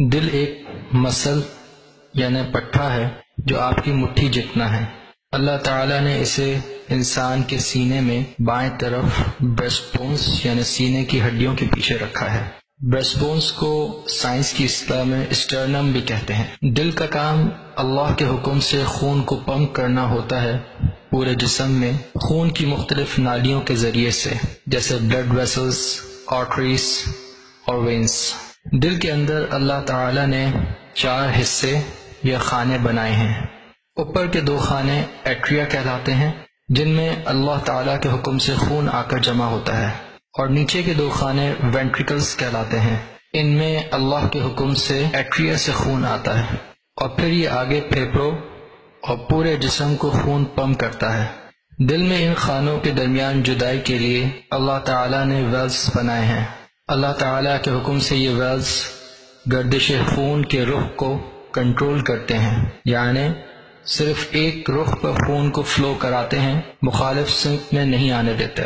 دل ایک مسل یعنی پٹھا ہے جو آپ کی مٹھی جتنا ہے۔ اللہ تعالیٰ نے اسے انسان کے سینے میں بائیں طرف بریسٹ بونز یعنی سینے کی ہڈیوں کے پیچھے رکھا ہے۔ بریسٹ بونز کو سائنس کی اصطلاح میں اسٹرنم بھی کہتے ہیں۔ دل کا کام اللہ کے حکم سے خون کو پمپ کرنا ہوتا ہے پورے جسم میں خون کی مختلف نالیوں کے ذریعے سے، جیسے بلڈ ویسلز، آرٹریز اور وینز۔ دل کے اندر اللہ تعالیٰ نے 4 حصے یا خانے بنائے ہیں۔ اوپر کے 2 خانے ایٹریا کہلاتے ہیں، جن میں اللہ تعالیٰ کے حکم سے خون آ کر جمع ہوتا ہے، اور نیچے کے 2 خانے وینٹریکلز کہلاتے ہیں۔ ان میں اللہ کے حکم سے ایٹریا سے خون آتا ہے، اور پھر یہ آگے پھیپھڑوں اور پورے جسم کو خون پمپ کرتا ہے۔ دل میں ان خانوں کے درمیان جدائی کے لیے اللہ تعالیٰ نے ویلز بنائے ہیں۔ اللہ تعالیٰ کے حکم سے یہ ویلز گردش خون کے رخ کو کنٹرول کرتے ہیں، یعنی صرف ایک رخ پر خون کو فلو کراتے ہیں، مخالف سمت میں نہیں آنے دیتے۔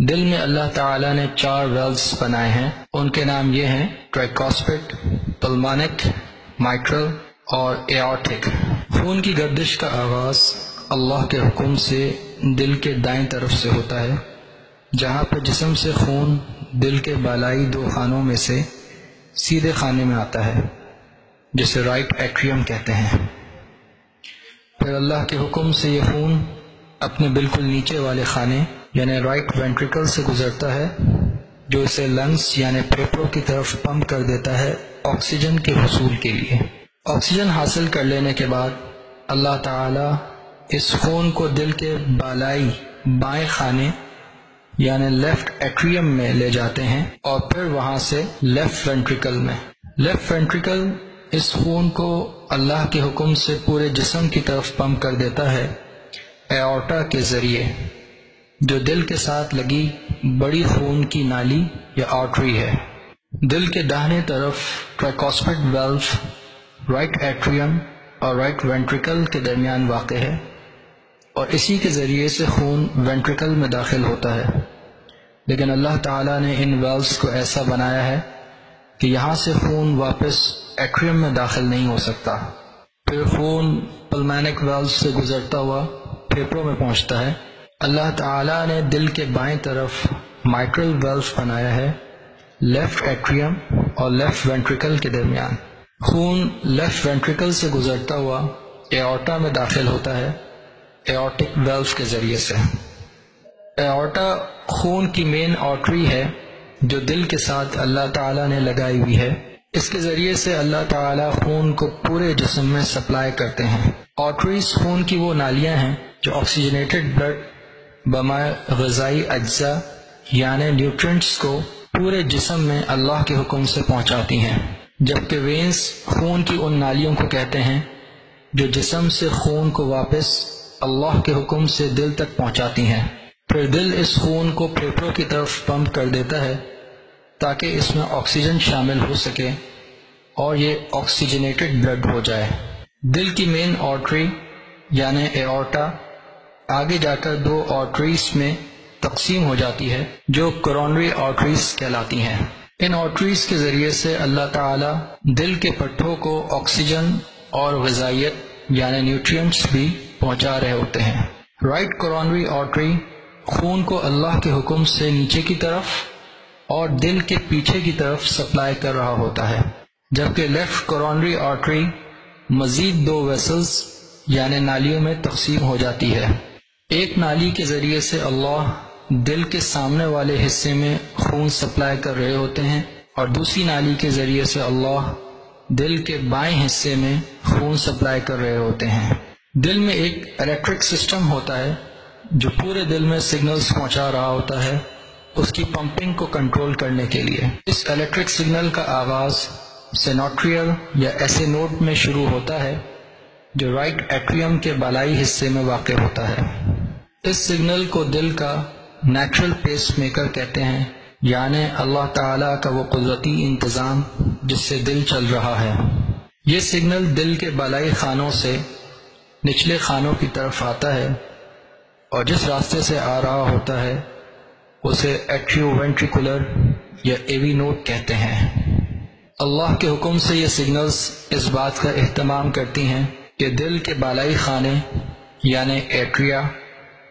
دل میں اللہ تعالیٰ نے 4 ویلز بنائے ہیں، ان کے نام یہ ہیں: ٹرائیکاسپٹ، پلمونک، مائٹرل اور ایورٹک۔ خون کی گردش کا آغاز اللہ کے حکم سے دل کے دائیں طرف سے ہوتا ہے، جہاں پر جسم سے خون دل کے بالائی 2 خانوں میں سے سیدھے خانے میں آتا ہے، جسے رائٹ ایٹریم کہتے ہیں۔ پھر اللہ کے حکم سے یہ خون اپنے بالکل نیچے والے خانے یعنی رائٹ وینٹریکل سے گزرتا ہے، جو اسے لنگز یعنی پھیپھڑوں کی طرف پمپ کر دیتا ہے آکسیجن کے حصول کے لیے۔ آکسیجن حاصل کر لینے کے بعد اللہ تعالیٰ اس خون کو دل کے بالائی بائیں خانے یعنی لیفٹ ایٹریم میں لے جاتے ہیں، اور پھر وہاں سے لیفٹ وینٹریکل میں۔ لیفٹ وینٹریکل اس خون کو اللہ کے حکم سے پورے جسم کی طرف پمپ کر دیتا ہے ایورٹا کے ذریعے، جو دل کے ساتھ لگی بڑی خون کی نالی یا آرٹری ہے۔ دل کے داہنے طرف ٹرائیکاسپٹ ویلو رائٹ ایٹریم اور رائٹ وینٹریکل کے درمیان واقع ہے، اور اسی کے ذریعے سے خون وینٹریکل میں داخل ہوتا ہے۔ لیکن اللہ تعالیٰ نے ان ویلوز کو ایسا بنایا ہے کہ یہاں سے خون واپس ایٹریم میں داخل نہیں ہو سکتا۔ پھر خون پلمونک ویلوز سے گزرتا ہوا پھیپھڑوں میں پہنچتا ہے۔ اللہ تعالیٰ نے دل کے بائیں طرف مائٹرل ویلو بنایا ہے، لیفٹ ایٹریم اور لیفٹ وینٹریکل کے درمیان۔ خون لیفٹ وینٹریکل سے گزرتا ہوا ایورٹا میں داخل ہوتا ہے ایورٹک ویلو کے ذریعے سے۔ ایورٹا خون کی مین آرٹری ہے جو دل کے ساتھ اللہ تعالیٰ نے لگائی ہوئی ہے۔ اس کے ذریعے سے اللہ تعالیٰ خون کو پورے جسم میں سپلائی کرتے ہیں۔ آرٹریز خون کی وہ نالیاں ہیں جو آکسیجنیٹڈ بلڈ بمائے غذائی اجزاء یعنی نیوٹرینٹس کو پورے جسم میں اللہ کے حکم سے پہنچاتی ہیں، جبکہ وینز خون کی ان نالیوں کو کہتے ہیں جو جسم سے خون کو واپس اللہ کے حکم سے دل تک پہنچاتی ہیں۔ پھر دل اس خون کو پھیپھڑوں کی طرف پمپ کر دیتا ہے تاکہ اس میں آکسیجن شامل ہو سکے اور یہ آکسیجنیٹڈ بلڈ ہو جائے۔ دل کی مین آرٹری یعنی ایورٹا آگے جا کر 2 آرٹریز میں تقسیم ہو جاتی ہے جو کورونری آرٹریز کہلاتی ہیں۔ ان آرٹریز کے ذریعے سے اللہ تعالیٰ دل کے پٹھوں کو آکسیجن اور غذائیت یعنی نیوٹرینٹس بھی پہنچا رہے ہوتے ہیں۔ رائٹ کورونری آرٹری خون کو اللہ کے حکم سے نیچے کی طرف اور دل کے پیچھے کی طرف سپلائی کر رہا ہوتا ہے، جبکہ لیفٹ کورونری آرٹری مزید 2 ویسلز یعنی نالیوں میں تقسیم ہو جاتی ہے۔ ایک نالی کے ذریعے سے اللہ دل کے سامنے والے حصے میں خون سپلائی کر رہے ہوتے ہیں، اور دوسری نالی کے ذریعے سے اللہ دل کے بائیں حصے میں خون سپلائی کر رہے ہوتے ہیں۔ دل میں ایک الیکٹرک سسٹم ہوتا ہے جو پورے دل میں سگنلز پہنچا رہا ہوتا ہے اس کی پمپنگ کو کنٹرول کرنے کے لیے۔ اس الیکٹرک سگنل کا آغاز سینوٹریل یا ایسے نوڈ میں شروع ہوتا ہے جو رائٹ ایٹریم کے بالائی حصے میں واقع ہوتا ہے۔ اس سگنل کو دل کا نیچرل پیس میکر کہتے ہیں، یعنی اللہ تعالیٰ کا وہ قدرتی انتظام جس سے دل چل رہا ہے۔ یہ سگنل دل کے بالائی خانوں سے نچلے خانوں کی طرف آتا ہے، اور جس راستے سے آ رہا ہوتا ہے اسے ایٹریو وینٹریکولر یا ایوی نوڈ کہتے ہیں۔ اللہ کے حکم سے یہ سگنلز اس بات کا اہتمام کرتی ہیں کہ دل کے بالائی خانے یعنی ایٹریا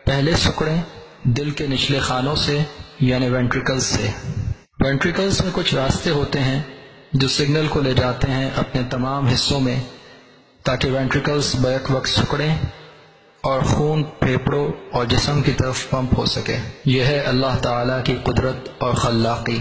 پہلے سکڑیں دل کے نچلے خانوں سے یعنی وینٹریکلز سے۔ وینٹریکلز میں کچھ راستے ہوتے ہیں جو سگنل کو لے جاتے ہیں اپنے تمام حصوں میں تاکہ وینٹریکلز بیک وقت سکڑیں اور خون پھیپڑوں اور جسم کی طرف پمپ ہو سکے۔ یہ ہے اللہ تعالیٰ کی قدرت اور خلاقی۔